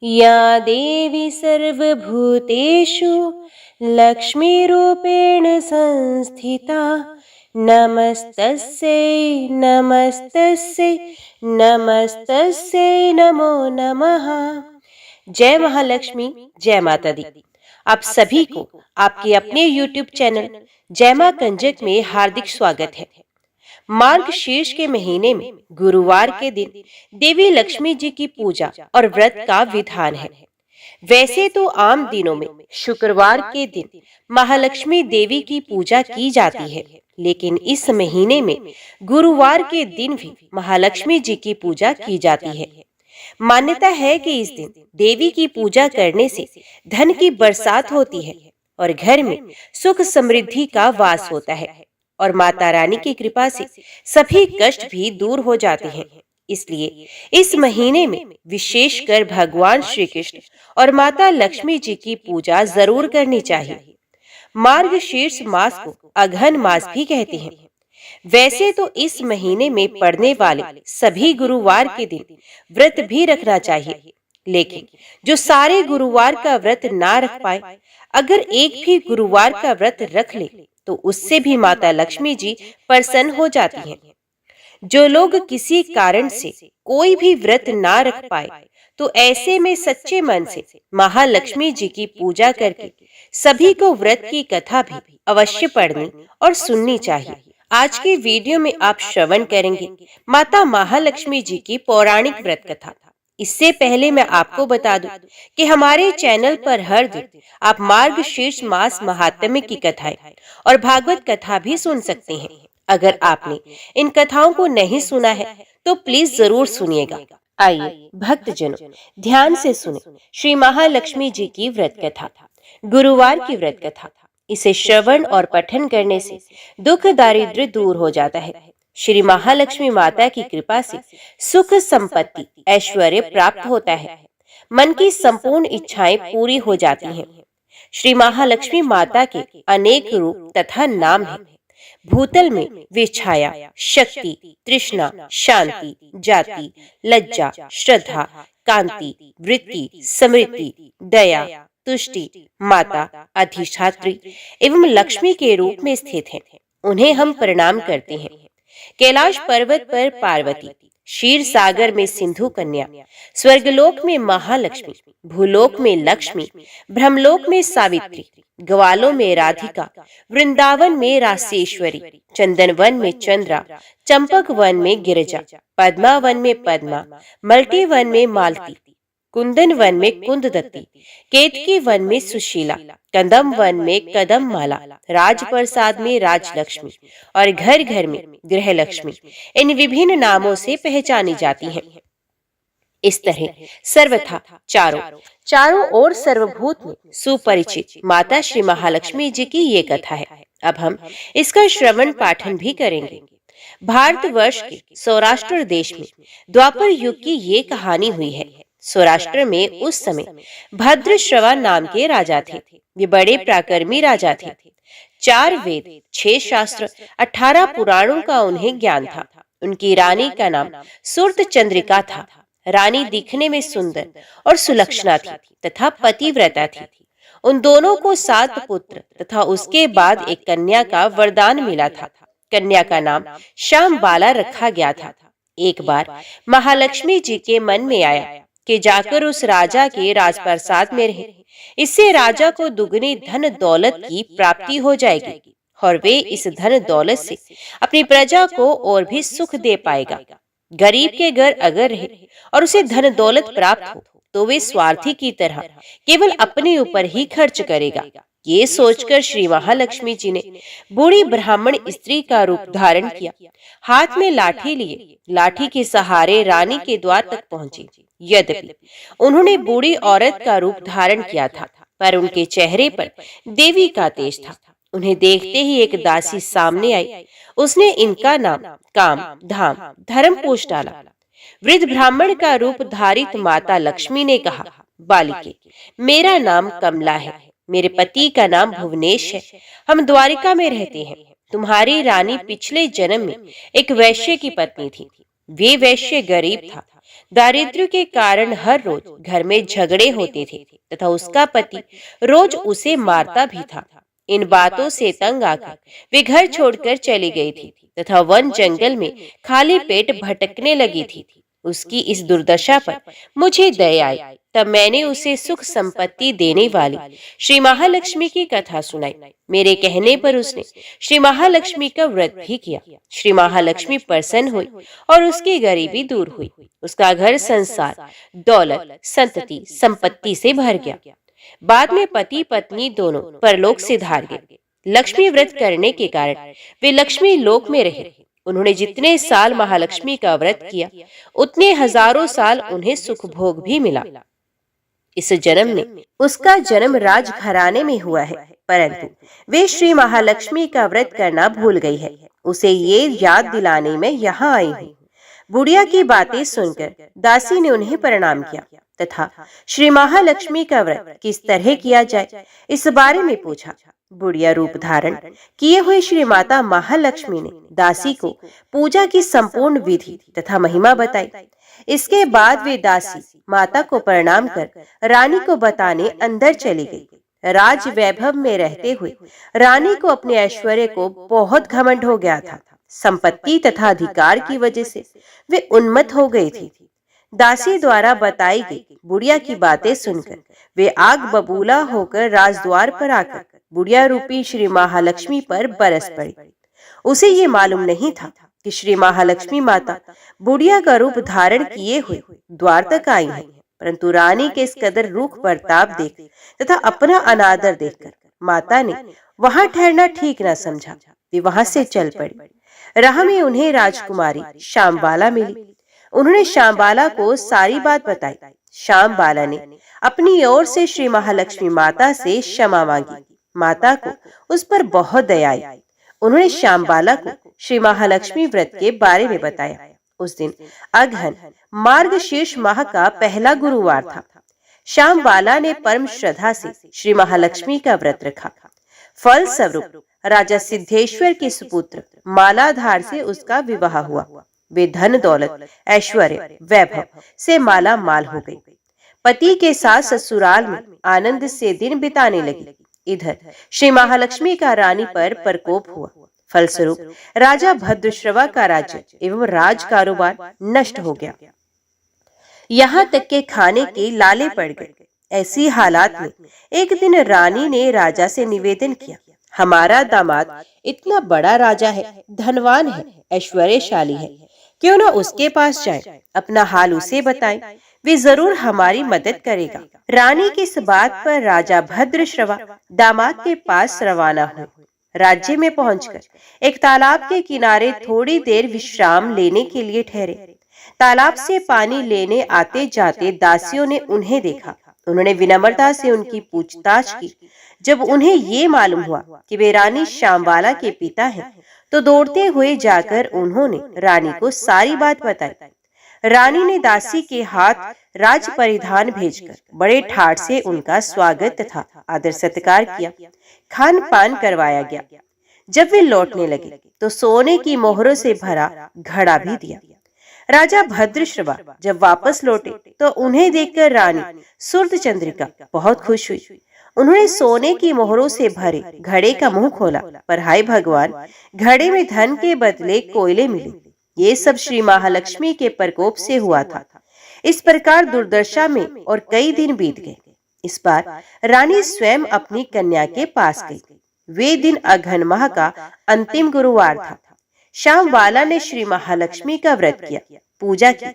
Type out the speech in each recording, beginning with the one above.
या देवी सर्वभूतेषु लक्ष्मीरूपेण संस्थिता नमस्तस्यै नमस्तस्यै नमस्तस्यै नमो नमः। जय महालक्ष्मी, जय माता दी। आप सभी को आपके अपने YouTube चैनल जय मां कंजक में हार्दिक स्वागत है। मार्गशीर्ष के महीने में गुरुवार के दिन देवी लक्ष्मी जी की पूजा और व्रत का विधान है। वैसे तो आम दिनों में शुक्रवार के दिन महालक्ष्मी देवी की पूजा की जाती है, लेकिन इस महीने में गुरुवार के दिन भी महालक्ष्मी जी की पूजा की जाती है। मान्यता है कि इस दिन देवी की पूजा करने से धन की बरसात होती है और घर में सुख समृद्धि का वास होता है और माता रानी की कृपा से सभी कष्ट भी दूर हो जाते हैं। इसलिए इस महीने में विशेषकर भगवान श्री कृष्ण और माता लक्ष्मी जी की पूजा जरूर करनी चाहिए। मार्गशीर्ष मास को अघन मास भी कहते हैं। वैसे तो इस महीने में पड़ने वाले सभी गुरुवार के दिन व्रत भी रखना चाहिए, लेकिन जो सारे गुरुवार का व्रत ना रख पाए, अगर एक भी गुरुवार का व्रत रख ले तो उससे भी माता लक्ष्मी जी प्रसन्न हो जाती हैं। जो लोग किसी कारण से कोई भी व्रत ना रख पाए, तो ऐसे में सच्चे मन से महालक्ष्मी जी की पूजा करके सभी को व्रत की कथा भी अवश्य पढ़नी और सुननी चाहिए। आज की वीडियो में आप श्रवण करेंगे माता महालक्ष्मी जी की पौराणिक व्रत कथा। इससे पहले मैं आपको बता दूं कि हमारे चैनल पर हर दिन आप मार्गशीर्ष मास महात्म्य की कथाएं और भागवत कथा भी सुन सकते हैं। अगर आपने इन कथाओं को नहीं सुना है तो प्लीज जरूर सुनिएगा। आइए भक्तजनों, ध्यान से सुने श्री महालक्ष्मी जी की व्रत कथा, गुरुवार की व्रत कथा। इसे श्रवण और पठन करने से दुख दारिद्र्य दूर हो जाता है। श्री महालक्ष्मी माता की कृपा से सुख संपत्ति ऐश्वर्य प्राप्त होता है। मन की संपूर्ण इच्छाएं पूरी हो जाती हैं। श्री महालक्ष्मी माता के अनेक रूप तथा नाम हैं। भूतल में वे छाया, शक्ति, तृष्णा, शांति, जाति, लज्जा, श्रद्धा, कांति, वृत्ति, समृद्धि, दया, तुष्टि, माता, अधिष्ठात्री एवं लक्ष्मी के रूप में स्थित हैं। उन्हें हम प्रणाम करते हैं। कैलाश पर्वत पर पार्वती, क्षीर सागर में सिंधु कन्या, स्वर्गलोक में महालक्ष्मी, भूलोक में लक्ष्मी, ब्रह्मलोक में सावित्री, ग्वालों में राधिका, वृंदावन में रासेश्वरी, चंदनवन में चंद्रा, चंपक वन में गिरिजा, पद्मावन में पद्मा, मल्टी वन में मालती, कुंदन वन में कुंददत्ती, केतकी वन में सुशीला, कदम वन में कदम माला, राजप्रसाद में राजलक्ष्मी और घर घर में गृह लक्ष्मी इन विभिन्न नामों से पहचानी जाती हैं। इस तरह सर्वथा चारों ओर सर्वभूत में सुपरिचित माता श्री महालक्ष्मी जी की ये कथा है। अब हम इसका श्रवण पाठन भी करेंगे। भारतवर्ष के सौराष्ट्र देश में द्वापर युग की ये कहानी हुई है। सौराष्ट्र में उस समय भद्रश्रवा नाम के राजा थे। वे बड़े पराक्रमी राजा थे। 4 वेद, 6 शास्त्र, 18 पुराणों का उन्हें ज्ञान था। उनकी रानी का नाम सुरत चंद्रिका था। रानी दिखने में सुंदर और सुलक्षणा थी तथा पतिव्रता थी। उन दोनों को 7 पुत्र तथा उसके बाद एक कन्या का वरदान मिला था। कन्या का नाम श्यामबाला रखा गया था। एक बार महालक्ष्मी जी के मन में आया कि जाकर उस राजा के राजप्रसाद में रहे। इससे राजा को दुगनी धन दौलत की प्राप्ति हो जाएगी और वे इस धन दौलत से अपनी प्रजा को और भी सुख दे पाएगा। गरीब के घर अगर रहे और उसे धन दौलत प्राप्त हो तो वे स्वार्थी की तरह केवल अपने ऊपर ही खर्च करेगा। ये सोचकर श्री महालक्ष्मी जी ने बूढ़ी ब्राह्मण स्त्री का रूप धारण किया। हाथ में लाठी लिए लाठी के सहारे रानी के द्वार तक पहुंचे। यद्यपि उन्होंने बूढ़ी औरत का रूप धारण किया था, पर उनके चेहरे पर देवी का तेज था। उन्हें देखते ही एक दासी सामने आई। उसने इनका नाम काम, धाम, धर्म पूछ डाला। वृद्ध ब्राह्मण का रूप धारित माता लक्ष्मी ने कहा, बालिके, मेरा नाम कमला है। मेरे पति का नाम भुवनेश है। हम द्वारिका में रहते हैं। तुम्हारी रानी पिछले जन्म में एक वैश्य की पत्नी थी। वे वैश्य गरीब था। दारिद्र्य के कारण हर रोज घर में झगड़े होते थे तथा उसका पति रोज उसे मारता भी था। इन बातों से तंग आकर वे घर छोड़कर चली गई थी तथा वन जंगल में खाली पेट भटकने लगी थी। उसकी इस दुर्दशा पर मुझे दया आई। तब मैंने उसे सुख संपत्ति देने वाली श्री महालक्ष्मी की कथा सुनाई। मेरे कहने पर उसने श्री महालक्ष्मी का व्रत भी किया। श्री महालक्ष्मी प्रसन्न हुई और उसकी गरीबी दूर हुई। उसका घर संसार, दौलत, संतति, संपत्ति से भर गया। बाद में पति पत्नी दोनों परलोक से धार गए। लक्ष्मी व्रत करने के कारण वे लक्ष्मी लोक में रहे। उन्होंने जितने साल महालक्ष्मी का व्रत किया उतने हजारों साल उन्हें सुख भोग भी मिला। इस जन्म में उसका जन्म राजघराने में हुआ है, परंतु वे श्री महालक्ष्मी का व्रत करना भूल गई है। उसे ये याद दिलाने में यहाँ आई हूँ। बुढ़िया की बातें सुनकर दासी ने उन्हें प्रणाम किया तथा श्री महालक्ष्मी का व्रत किस तरह किया जाए इस बारे में पूछा। बुढ़िया रूप धारण किए हुए श्री माता महालक्ष्मी ने दासी को पूजा की संपूर्ण विधि तथा महिमा बताई। इसके बाद वे दासी माता को प्रणाम कर रानी को बताने अंदर चली गई। राज वैभव में रहते हुए रानी को अपने ऐश्वर्य को बहुत घमंड हो गया था। संपत्ति तथा अधिकार की वजह से वे उन्मत्त हो गई थी। दासी द्वारा बताई गई बुढ़िया की बातें सुनकर वे आग बबूला होकर राजद्वार पर आकर बुढ़िया रूपी श्री महालक्ष्मी पर बरस पड़ी। उसे ये मालूम नहीं था कि श्री महालक्ष्मी माता बुढ़िया का रूप धारण किए हुए द्वार तक आई है, परंतु रानी के इस कदर रूख बर्ताव देख तथा अपना अनादर देखकर माता ने वहां ठहरना ठीक न समझा। वे वहां से चल पड़ी। राह में उन्हें राजकुमारी श्यामबाला मिली। उन्होंने श्यामबाला को सारी बात बताई। श्यामबाला ने अपनी ओर से श्री महालक्ष्मी माता से क्षमा मांगी। माता को उस पर बहुत दया आई। उन्होंने श्यामबाला को श्री महालक्ष्मी व्रत के बारे में बताया। उस दिन अगहन मार्गशीर्ष माह का पहला गुरुवार था। श्यामबाला ने परम श्रद्धा से श्री महालक्ष्मी का व्रत रखा। फल स्वरूप राजा सिद्धेश्वर के सुपुत्र मालाधार से उसका विवाह हुआ। वे धन दौलत, ऐश्वर्य, वैभव से माला माल हो गई। पति के साथ ससुराल में आनंद से दिन बिताने लगी। इधर श्री महालक्ष्मी का रानी पर प्रकोप हुआ। फलस्वरूप राजा भद्रश्रवा का राज्य एवं राज कारोबार नष्ट हो गया। यहाँ तक के खाने के लाले पड़ गए। ऐसी हालात में एक दिन रानी ने राजा से निवेदन किया, हमारा दामाद इतना बड़ा राजा है, धनवान है, ऐश्वर्यशाली है, क्यों न उसके पास जाए, अपना हाल उसे बताएं, वे जरूर हमारी मदद करेगा। रानी की इस बात पर राजा भद्रश्रवा दामाद के पास रवाना हुए। राज्य में पहुंचकर एक तालाब के किनारे थोड़ी देर विश्राम लेने के लिए ठहरे। तालाब से पानी लेने आते जाते दासियों ने उन्हें देखा। उन्होंने विनम्रता से उनकी पूछताछ की। जब उन्हें ये मालूम हुआ कि वे रानी श्यामबाला के पिता हैं, तो दौड़ते हुए जाकर उन्होंने रानी को सारी बात बताई। रानी ने दासी के हाथ राज परिधान भेजकर बड़े ठाट से उनका स्वागत तथा आदर सत्कार किया। खान पान करवाया गया। जब वे लौटने लगे तो सोने की मोहरों से भरा घड़ा भी दिया। राजा भद्रश्रवा जब वापस लौटे तो उन्हें देखकर रानी सूर्यचंद्रिका बहुत खुश हुई। उन्होंने सोने की मोहरों से भरे घड़े का मुंह खोला, पर हाय भगवान, घड़े में धन के बदले कोयले मिले। ये सब श्री महालक्ष्मी के प्रकोप से हुआ था। इस प्रकार दुर्दशा में और कई दिन बीत गए। इस बार रानी स्वयं अपनी कन्या के पास गई। वे दिन अघन माह का अंतिम गुरुवार था। श्यामबाला ने श्री महालक्ष्मी का व्रत किया, पूजा की,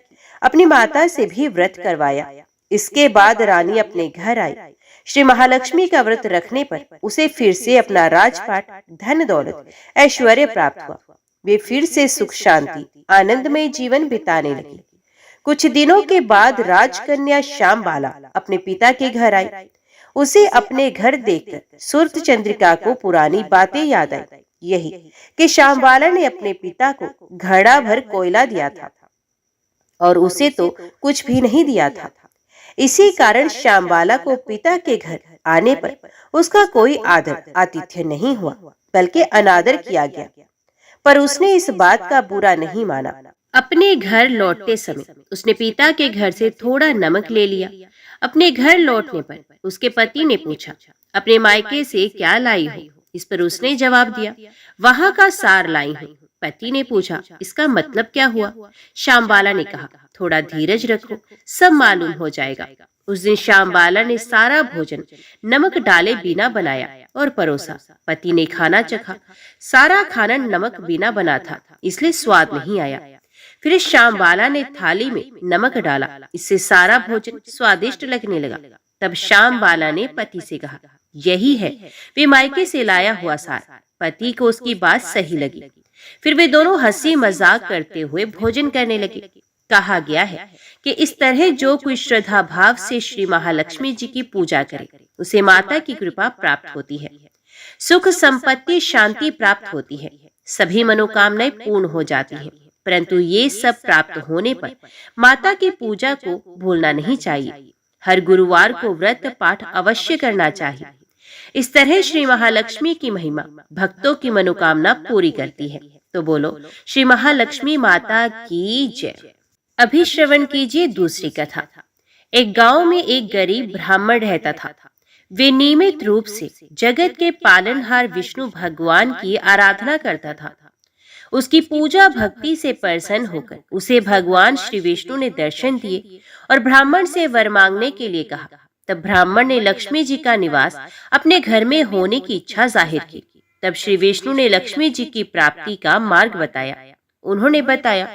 अपनी माता से भी व्रत करवाया। इसके बाद रानी अपने घर आई। श्री महालक्ष्मी का व्रत रखने पर उसे फिर से अपना राजपाट, धन दौलत, ऐश्वर्य प्राप्त हुआ। वे फिर से सुख शांति आनंदमय जीवन बिताने लगी। कुछ दिनों के बाद राजकन्या श्यामबाला अपने पिता के घर आई। उसे अपने घर देखकर सूर्यचंद्रिका को पुरानी बातें याद आई। यही कि श्यामबाला ने अपने पिता को घड़ा भर कोयला दिया था और उसे तो कुछ भी नहीं दिया था। इसी कारण श्यामबाला को पिता के घर आने पर उसका कोई आदर आतिथ्य नहीं हुआ, बल्कि अनादर किया गया। पर उसने इस बात का बुरा नहीं माना। अपने घर लौटते समय उसने पिता के घर से थोड़ा नमक ले लिया। अपने घर लौटने पर उसके पति ने पूछा, अपने मायके से क्या लाई हो? इस पर उसने जवाब दिया, वहां का सार लाई हूं। पति ने पूछा, इसका मतलब क्या हुआ? श्यामबाला ने कहा, थोड़ा धीरज रखो, सब मालूम हो जाएगा। उस दिन श्यामबाला ने सारा भोजन नमक डाले बिना बनाया और परोसा। पति ने खाना चखा। सारा खाना नमक बिना बना था, इसलिए स्वाद नहीं आया। फिर श्यामबाला ने थाली में नमक डाला, इससे सारा भोजन स्वादिष्ट लगने लगा। तब श्यामबाला ने पति से कहा, यही है वे मायके से लाया हुआ सार। पति को उसकी बात सही लगी। फिर वे दोनों हंसी मजाक करते हुए भोजन करने लगे। कहा गया है कि इस तरह जो कोई श्रद्धा भाव से श्री महालक्ष्मी जी की पूजा करे, उसे माता की कृपा प्राप्त होती है, सुख संपत्ति शांति प्राप्त होती है, सभी मनोकामनाएं पूर्ण हो जाती हैं। परंतु ये सब प्राप्त होने पर माता की पूजा को भूलना नहीं चाहिए। हर गुरुवार को व्रत पाठ अवश्य करना चाहिए। इस तरह श्री महालक्ष्मी की महिमा भक्तों की मनोकामना पूरी करती है। तो बोलो श्री महालक्ष्मी माता की जय। अभी श्रवण कीजिए दूसरी कथा। एक गांव में एक गरीब ब्राह्मण रहता था। वे नियमित रूप से जगत के पालनहार विष्णु भगवान की आराधना करता था। उसकी पूजा भक्ति से प्रसन्न होकर उसे भगवान श्री विष्णु ने दर्शन दिए और ब्राह्मण से वर मांगने के लिए कहा। तब ब्राह्मण ने लक्ष्मी जी का निवास अपने घर में होने की इच्छा जाहिर की। तब श्री विष्णु ने लक्ष्मी जी की प्राप्ति का मार्ग बताया। उन्होंने बताया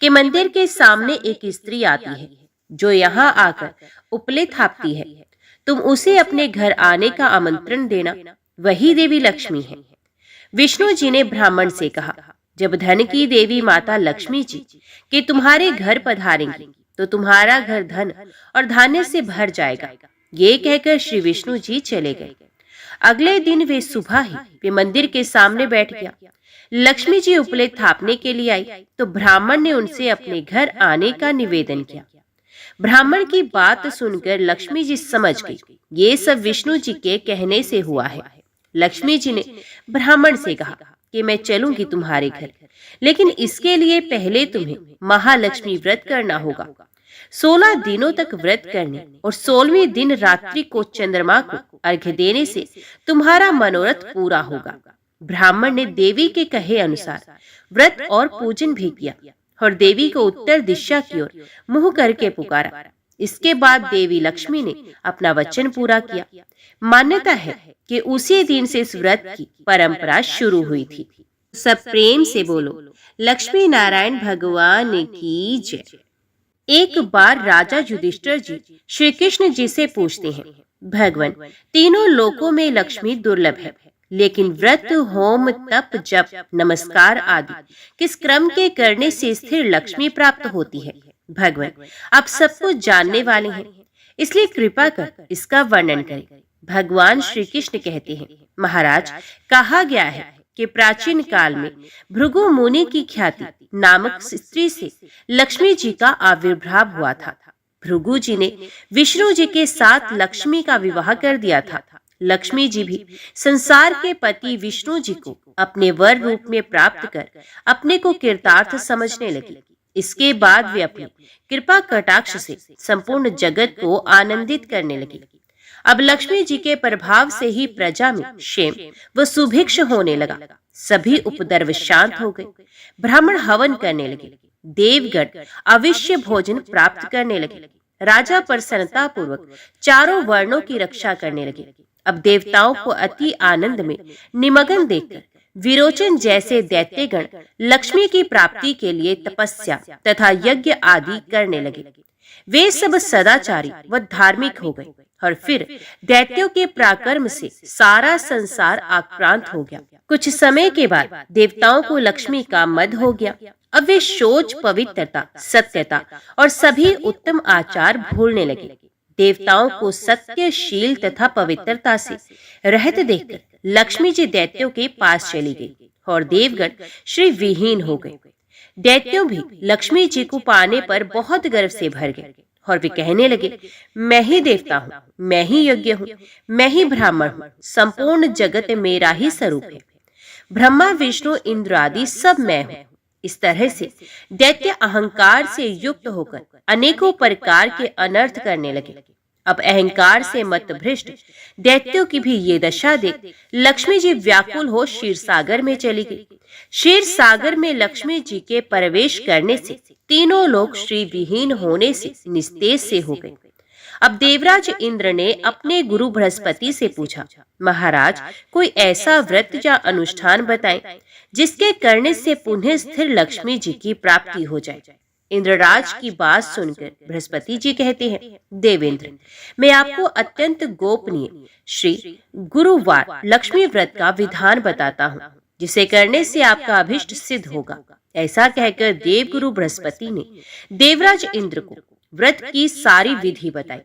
कि मंदिर के सामने एक स्त्री आती है जो यहाँ आकर उपले थापती है। तुम उसे अपने घर आने का आमंत्रण देना, वही देवी लक्ष्मी है। विष्णु जी ने ब्राह्मण से कहा, जब धन की देवी माता लक्ष्मी जी के तुम्हारे घर पधारेंगी तो तुम्हारा घर धन और धान्य से भर जाएगा। ये कहकर श्री विष्णु जी चले गए। अगले दिन वे सुबह ही वे मंदिर के सामने बैठ गया। लक्ष्मी जी उपले थापने के लिए आई तो ब्राह्मण ने उनसे अपने घर आने का निवेदन किया। ब्राह्मण की बात सुनकर लक्ष्मी जी समझ गई, ये सब विष्णु जी के कहने से हुआ है। लक्ष्मी जी ने ब्राह्मण से कहा कि मैं चलूंगी तुम्हारे घर, लेकिन इसके लिए पहले तुम्हें महालक्ष्मी व्रत करना होगा। 16 दिनों तक व्रत करने और 16वें दिन रात्रि को चंद्रमा को अर्घ्य देने से तुम्हारा मनोरथ पूरा होगा। ब्राह्मण ने देवी के कहे अनुसार व्रत और पूजन भी किया और देवी को उत्तर दिशा की ओर मुंह करके पुकारा। इसके बाद देवी लक्ष्मी ने अपना वचन पूरा किया। मान्यता है कि उसी दिन से इस व्रत की परंपरा शुरू हुई थी। सब प्रेम से बोलो लक्ष्मी नारायण भगवान की जय। एक बार राजा युधिष्ठिर जी श्री कृष्ण जी से पूछते हैं, भगवान, तीनों लोकों में लक्ष्मी दुर्लभ है, लेकिन व्रत होम तप जप नमस्कार आदि किस क्रम के करने से स्थिर लक्ष्मी प्राप्त होती है? भगवान, आप सब कुछ जानने वाले हैं, इसलिए कृपा कर इसका वर्णन करें। भगवान श्री कृष्ण कहते हैं, महाराज, कहा गया है कि प्राचीन काल में भृगु मुनि की ख्याति नामक स्त्री से लक्ष्मी जी का आविर्भाव हुआ था। भृगु जी ने विष्णु जी के साथ लक्ष्मी का विवाह कर दिया था। लक्ष्मी जी भी संसार के पति विष्णु जी को अपने वर रूप में प्राप्त कर अपने को कृतार्थ समझने लगी। इसके बाद वे अपनी कृपा कटाक्ष से संपूर्ण जगत को आनंदित करने लगी। अब लक्ष्मी जी के प्रभाव से ही प्रजा में क्षेम व सुभिक्ष होने लगा। सभी उपद्रव शांत हो गए। ब्राह्मण हवन करने लगे। देवगण अवश्य भोजन प्राप्त करने लगे। राजा प्रसन्नता पूर्वक चारों वर्णों की रक्षा करने लगे। अब देवताओं को अति आनंद में निमग्न देखकर विरोचन जैसे दैत्यगण लक्ष्मी की प्राप्ति के लिए तपस्या तथा यज्ञ आदि करने लगे। वे सब सदाचारी व धार्मिक हो गए और फिर दैत्यों के पराक्रम से सारा संसार आक्रांत हो गया। कुछ समय के बाद देवताओं को लक्ष्मी का मद हो गया। अब वे शौच, पवित्रता, सत्यता और सभी उत्तम आचार भूलने लगे। देवताओं को सत्यशील तथा पवित्रता से रहते देखकर लक्ष्मी जी दैत्यों के पास चली गई और देवगण श्री विहीन हो गए। दैत्यों भी लक्ष्मी जी को पाने पर बहुत गर्व से भर गए और वे कहने लगे, मैं ही देवता हूँ, मैं ही यज्ञ हूँ, मैं ही ब्राह्मण हूँ, संपूर्ण जगत मेरा ही स्वरूप है। ब्रह्मा विष्णु इंद्र आदि सब मैं हूँ। इस तरह से दैत्य अहंकार से युक्त होकर अनेकों प्रकार के अनर्थ करने लगे। अब अहंकार से मतभ्रष्ट दैत्यों की भी ये दशा देख लक्ष्मी जी व्याकुल हो क्षीर सागर में चली गई। क्षीर सागर में लक्ष्मी जी के प्रवेश करने से तीनों लोग श्री विहीन होने से निस्तेज से हो गए। अब देवराज इंद्र ने अपने गुरु बृहस्पति से पूछा, महाराज कोई ऐसा व्रत या अनुष्ठान बताएं जिसके करने से पुनः स्थिर लक्ष्मी जी की प्राप्ति हो जाए। इंद्रराज की बात सुनकर बृहस्पति जी कहते हैं, देवेंद्र, मैं आपको अत्यंत गोपनीय श्री गुरुवार लक्ष्मी व्रत का विधान बताता हूँ, जिसे करने से आपका अभिष्ट सिद्ध होगा। ऐसा कहकर देवगुरु बृहस्पति ने देवराज इंद्र को व्रत की सारी विधि बताई।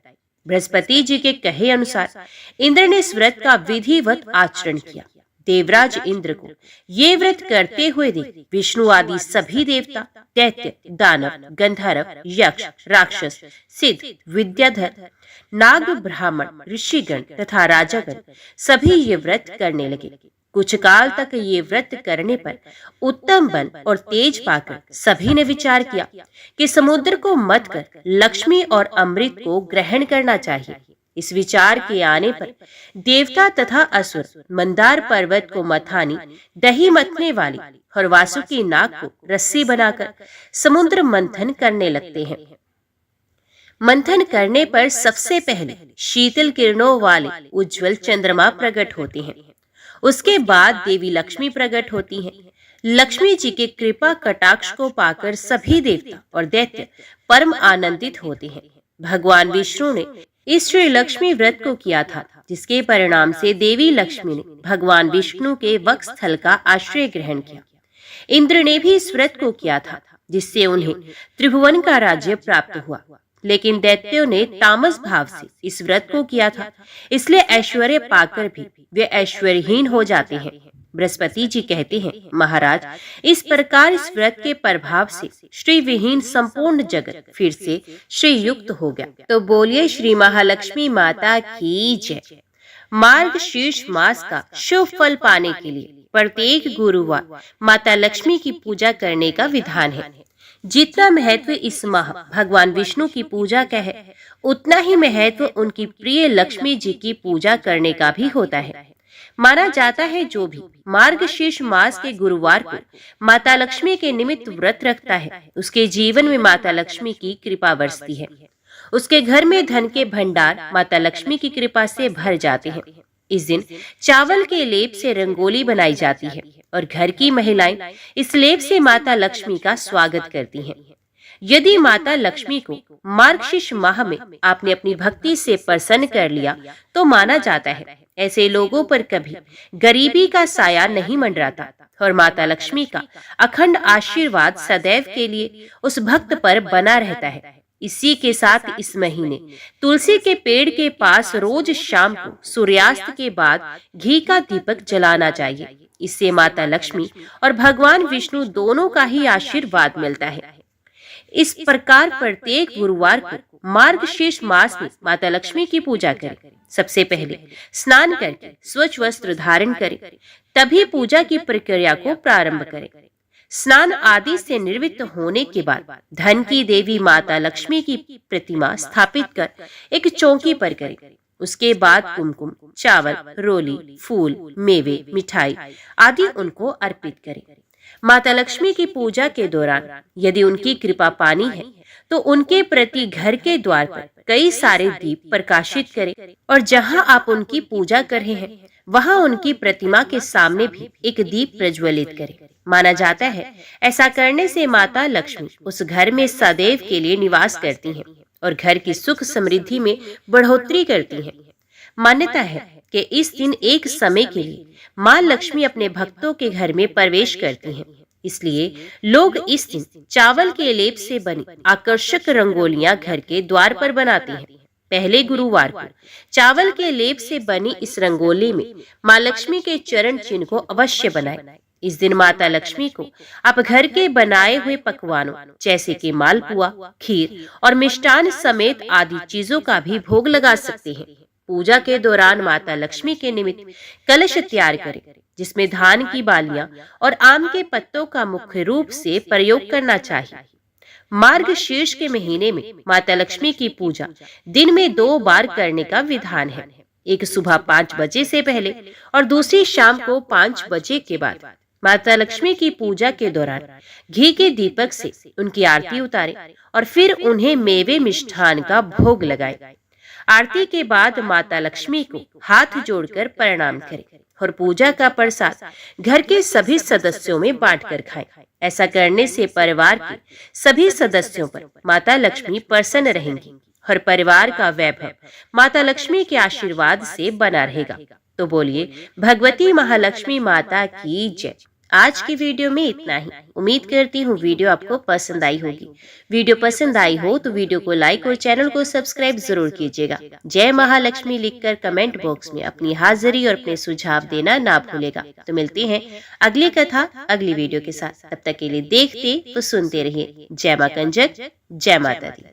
बृहस्पति जी के कहे अनुसार इंद्र ने इस व्रत का विधिवत आचरण किया। देवराज इंद्र को ये व्रत करते हुए देख विष्णु आदि सभी देवता, दैत्य, दानव, गंधर्व, यक्ष, राक्षस, सिद्ध, विद्याधर, नाग, ब्राह्मण, ऋषिगण तथा राजागण सभी ये व्रत करने लगे। कुछ काल तक ये व्रत करने पर उत्तम बल और तेज पाकर सभी ने विचार किया कि समुद्र को मत कर लक्ष्मी और अमृत को ग्रहण करना चाहिए। इस विचार के आने पर देवता तथा असुर मंदार पर्वत को मथानी दही मथने वाली और वासुकी नाग को रस्सी बनाकर समुद्र मंथन करने लगते हैं। मंथन करने पर सबसे पहले शीतल किरणों वाले उज्जवल चंद्रमा प्रकट होते हैं। उसके बाद देवी लक्ष्मी प्रकट होती हैं। लक्ष्मी जी के कृपा कटाक्ष को पाकर सभी देवता और दैत्य परम आनंदित होते हैं। भगवान विष्णु ने इस श्री लक्ष्मी व्रत को किया था, जिसके परिणाम से देवी लक्ष्मी ने भगवान विष्णु के वक्षस्थल का आश्रय ग्रहण किया। इंद्र ने भी इस व्रत को किया था, जिससे उन्हें त्रिभुवन का राज्य प्राप्त हुआ। लेकिन दैत्यों ने तामस भाव से इस व्रत को किया था, इसलिए ऐश्वर्य पाकर भी वे ऐश्वर्यहीन हो जाते हैं। बृहस्पति जी कहते हैं, महाराज इस प्रकार इस व्रत के प्रभाव से श्री विहीन संपूर्ण जगत फिर से श्री युक्त हो गया। तो बोलिए श्री महालक्ष्मी माता की जय। मार्गशीर्ष मास का शुभ फल पाने के लिए प्रत्येक गुरुवार माता लक्ष्मी की पूजा करने का विधान है। जितना महत्व इस माह भगवान विष्णु की पूजा का है, उतना ही महत्व उनकी प्रिय लक्ष्मी जी की पूजा करने का भी होता है। माना जाता है जो भी मार्गशीर्ष मास के गुरुवार को माता लक्ष्मी के निमित्त व्रत रखता है, उसके जीवन में माता लक्ष्मी की कृपा बरसती है। उसके घर में धन के भंडार माता लक्ष्मी की कृपा से भर जाते हैं। इस दिन चावल के लेप से रंगोली बनाई जाती है और घर की महिलाएं इस लेप से माता लक्ष्मी का स्वागत करती हैं। यदि माता लक्ष्मी को मार्गशीर्ष माह में आपने अपनी भक्ति से प्रसन्न कर लिया तो माना जाता है ऐसे लोगों पर कभी गरीबी का साया नहीं मंडराता और माता लक्ष्मी का अखंड आशीर्वाद सदैव के लिए उस भक्त पर बना रहता है। इसी के साथ इस महीने तुलसी के पेड़ के पास रोज शाम को सूर्यास्त के बाद घी का दीपक जलाना चाहिए। इससे माता लक्ष्मी और भगवान विष्णु दोनों का ही आशीर्वाद मिलता है। इस प्रकार प्रत्येक गुरुवार को मार्गशीर्ष मास में माता लक्ष्मी की पूजा करें। सबसे पहले स्नान करके स्वच्छ वस्त्र धारण करें, तभी पूजा की प्रक्रिया को प्रारंभ करें। स्नान आदि से निवृत्त होने के बाद धन की देवी माता लक्ष्मी की प्रतिमा स्थापित कर एक चौकी पर करें। उसके बाद कुमकुम, चावल, रोली, फूल, मेवे, मिठाई आदि उनको अर्पित करें। माता लक्ष्मी की पूजा के दौरान यदि उनकी कृपा पानी है तो उनके प्रति घर के द्वार पर कई सारे दीप प्रकाशित करें और जहां आप उनकी पूजा कर रहे हैं वहां उनकी प्रतिमा के सामने भी एक दीप प्रज्वलित करें। माना जाता है ऐसा करने से माता लक्ष्मी उस घर में सदैव के लिए निवास करती हैं और घर की सुख समृद्धि में बढ़ोतरी करती हैं। मान्यता है कि इस दिन एक समय के लिए मां लक्ष्मी अपने भक्तों के घर में प्रवेश करती हैं। इसलिए लोग इस दिन चावल के लेप से बनी आकर्षक रंगोलियां घर के द्वार पर बनाते हैं। पहले गुरुवार को चावल के लेप से बनी इस रंगोली में मां लक्ष्मी के चरण चिन्ह को अवश्य बनाएं। इस दिन माता लक्ष्मी को आप घर के बनाए हुए पकवानों जैसे कि मालपुआ, खीर और मिष्टान समेत आदि चीजों का भी भोग लगा सकते हैं। पूजा के दौरान माता लक्ष्मी के निमित्त कलश तैयार करें, जिसमें धान की बालियां और आम के पत्तों का मुख्य रूप से प्रयोग करना चाहिए। मार्गशीर्ष के महीने में माता लक्ष्मी की पूजा दिन में 2 बार करने का विधान है, एक सुबह 5 बजे से पहले और दूसरी शाम को 5 बजे के बाद। माता लक्ष्मी की पूजा के दौरान घी के दीपक से उनकी आरती उतारें और फिर उन्हें मेवे मिष्ठान का भोग लगाएं। आरती के बाद माता लक्ष्मी को हाथ जोड़कर प्रणाम करें और पूजा का प्रसाद घर के सभी सदस्यों में बांटकर खाएं। ऐसा करने से परिवार के सभी सदस्यों पर माता लक्ष्मी प्रसन्न रहेंगी और परिवार का वैभव माता लक्ष्मी के आशीर्वाद से बना रहेगा। तो बोलिए भगवती महालक्ष्मी माता की जय। आज की वीडियो में इतना ही। उम्मीद करती हूँ वीडियो आपको पसंद आई होगी। वीडियो पसंद आई हो तो वीडियो को लाइक और चैनल को सब्सक्राइब जरूर कीजिएगा। जय महालक्ष्मी लिखकर कमेंट बॉक्स में अपनी हाजिरी और अपने सुझाव देना ना भूलेगा। तो मिलते हैं अगली कथा अगली वीडियो के साथ। तब तक के लिए देखते व सुनते रहिए। जय मां कंजक, जय माता दी।